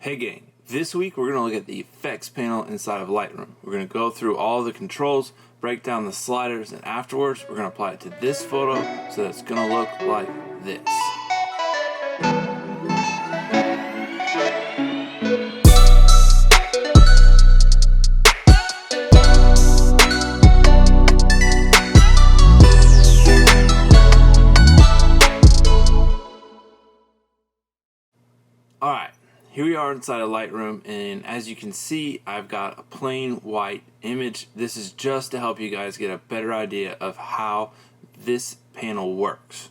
Hey gang, this week we're going to look at the effects panel inside of Lightroom. We're going to go through all the controls, break down the sliders, and afterwards we're going to apply it to this photo so that it's going to look like this. Alright, here we are inside of Lightroom, and as you can see, I've got a plain white image. This is just to help you guys get a better idea of how this panel works.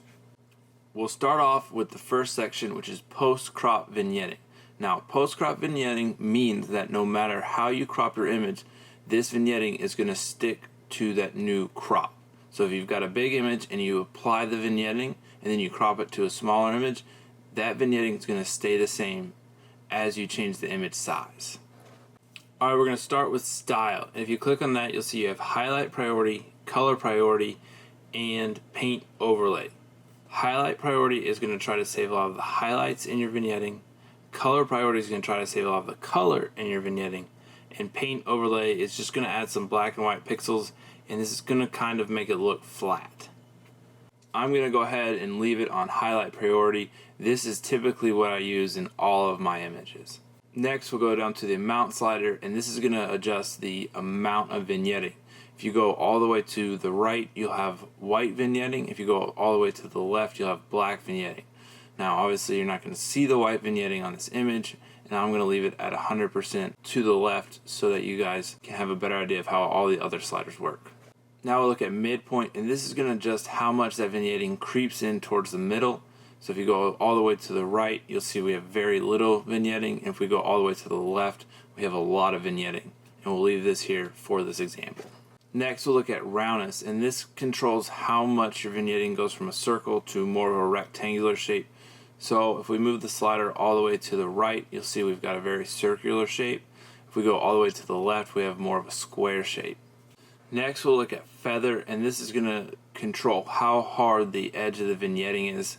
We'll start off with the first section, which is post-crop vignetting. Now, post-crop vignetting means that no matter how you crop your image, this vignetting is going to stick to that new crop. So if you've got a big image and you apply the vignetting and then you crop it to a smaller image, that vignetting is going to stay the same as you change the image size. Alright, we're going to start with style. If you click on that, you'll see you have highlight priority, color priority, and paint overlay. Highlight priority is going to try to save a lot of the highlights in your vignetting. Color priority is going to try to save a lot of the color in your vignetting. And paint overlay is just going to add some black and white pixels, and this is going to kind of make it look flat. I'm going to go ahead and leave it on highlight priority. This is typically what I use in all of my images. Next, we'll go down to the amount slider, and this is going to adjust the amount of vignetting. If you go all the way to the right, you'll have white vignetting. If you go all the way to the left, you'll have black vignetting. Now, obviously, you're not going to see the white vignetting on this image, and I'm going to leave it at 100% to the left so that you guys can have a better idea of how all the other sliders work. Now we'll look at midpoint, and this is going to adjust how much that vignetting creeps in towards the middle. So if you go all the way to the right, you'll see we have very little vignetting. And if we go all the way to the left, we have a lot of vignetting. And we'll leave this here for this example. Next, we'll look at roundness, and this controls how much your vignetting goes from a circle to more of a rectangular shape. So if we move the slider all the way to the right, you'll see we've got a very circular shape. If we go all the way to the left, we have more of a square shape. Next, we'll look at feather, and this is going to control how hard the edge of the vignetting is.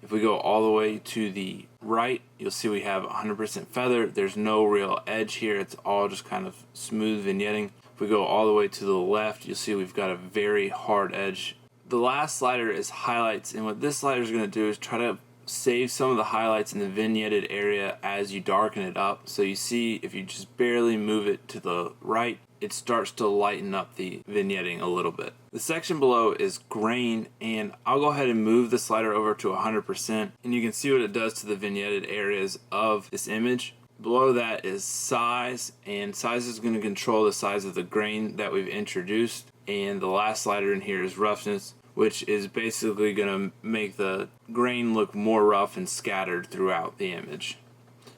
If we go all the way to the right, you'll see we have 100% feather. There's no real edge here. It's all just kind of smooth vignetting. If we go all the way to the left, you'll see we've got a very hard edge. The last slider is highlights, and what this slider is going to do is try to save some of the highlights in the vignetted area as you darken it up. So you see, if you just barely move it to the right, it starts to lighten up the vignetting a little bit. The section below is grain, and I'll go ahead and move the slider over to 100%, and you can see what it does to the vignetted areas of this image. Below that is size, and size is going to control the size of the grain that we've introduced. And the last slider in here is roughness, which is basically going to make the grain look more rough and scattered throughout the image.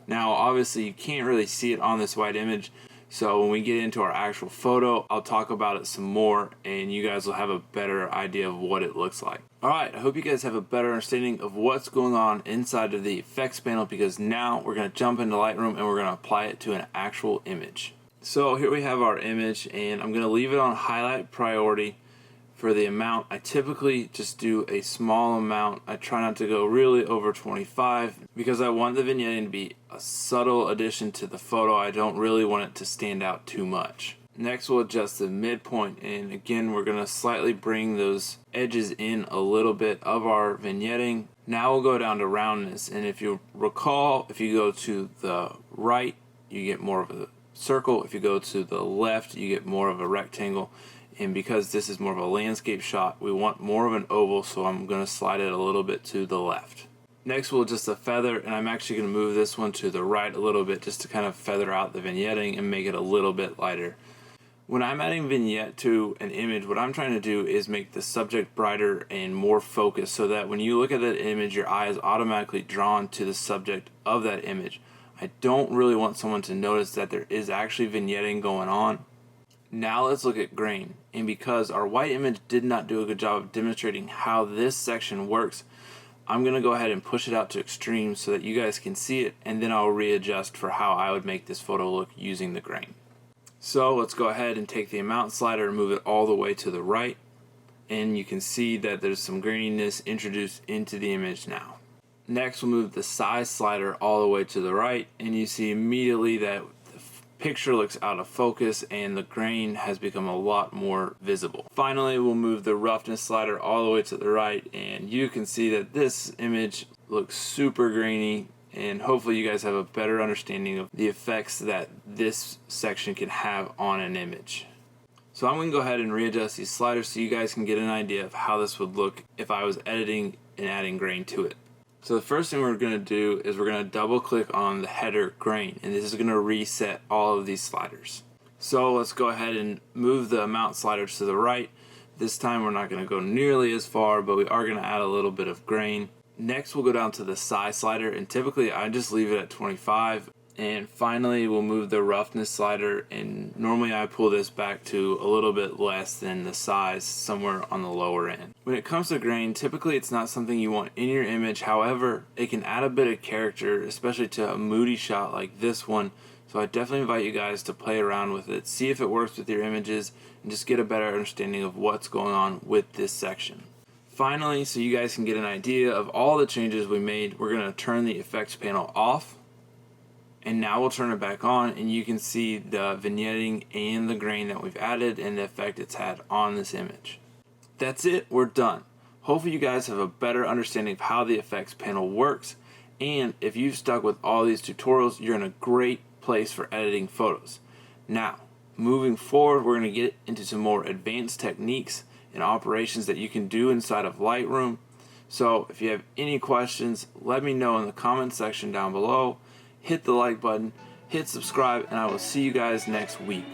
Now, obviously, you can't really see it on this white image, so when we get into our actual photo, I'll talk about it some more, and you guys will have a better idea of what it looks like. Alright, I hope you guys have a better understanding of what's going on inside of the effects panel, because now we're going to jump into Lightroom and we're going to apply it to an actual image. So here we have our image, and I'm going to leave it on highlight priority. For the amount, I typically just do a small amount. I try not to go really over 25 because I want the vignetting to be a subtle addition to the photo. I don't really want it to stand out too much. Next, we'll adjust the midpoint, and again, we're going to slightly bring those edges in a little bit of our vignetting. Now we'll go down to roundness, and if you recall, if you go to the right, you get more of a circle. If you go to the left, you get more of a rectangle. And because this is more of a landscape shot, we want more of an oval, so I'm going to slide it a little bit to the left. Next, we'll adjust the feather, and I'm actually going to move this one to the right a little bit just to kind of feather out the vignetting and make it a little bit lighter. When I'm adding vignette to an image, what I'm trying to do is make the subject brighter and more focused so that when you look at that image, your eye is automatically drawn to the subject of that image. I don't really want someone to notice that there is actually vignetting going on. Now let's look at grain, and because our white image did not do a good job of demonstrating how this section works, I'm going to go ahead and push it out to extreme so that you guys can see it, and then I'll readjust for how I would make this photo look using the grain. So let's go ahead and take the amount slider and move it all the way to the right, and you can see that there's some graininess introduced into the image now. Next, we'll move the size slider all the way to the right, and you see immediately that the picture looks out of focus and the grain has become a lot more visible. Finally, we'll move the roughness slider all the way to the right, and you can see that this image looks super grainy, and hopefully you guys have a better understanding of the effects that this section can have on an image. So I'm going to go ahead and readjust these sliders so you guys can get an idea of how this would look if I was editing and adding grain to it. So the first thing we're going to do is we're going to double click on the header grain, and this is going to reset all of these sliders. So let's go ahead and move the amount sliders to the right. This time we're not going to go nearly as far, but we are going to add a little bit of grain. Next we'll go down to the size slider, and typically I just leave it at 25. And finally we'll move the roughness slider, and normally I pull this back to a little bit less than the size, somewhere on the lower end. When it comes to grain, typically it's not something you want in your image. However, it can add a bit of character, especially to a moody shot like this one. So I definitely invite you guys to play around with it, see if it works with your images, and just get a better understanding of what's going on with this section. Finally, so you guys can get an idea of all the changes we made, we're going to turn the effects panel off. And now we'll turn it back on, and you can see the vignetting and the grain that we've added and the effect it's had on this image. That's it, we're done. Hopefully you guys have a better understanding of how the effects panel works, and if you've stuck with all these tutorials, you're in a great place for editing photos. Now, moving forward, we're going to get into some more advanced techniques and operations that you can do inside of Lightroom. So if you have any questions, let me know in the comment section down below. Hit the like button, hit subscribe, and I will see you guys next week.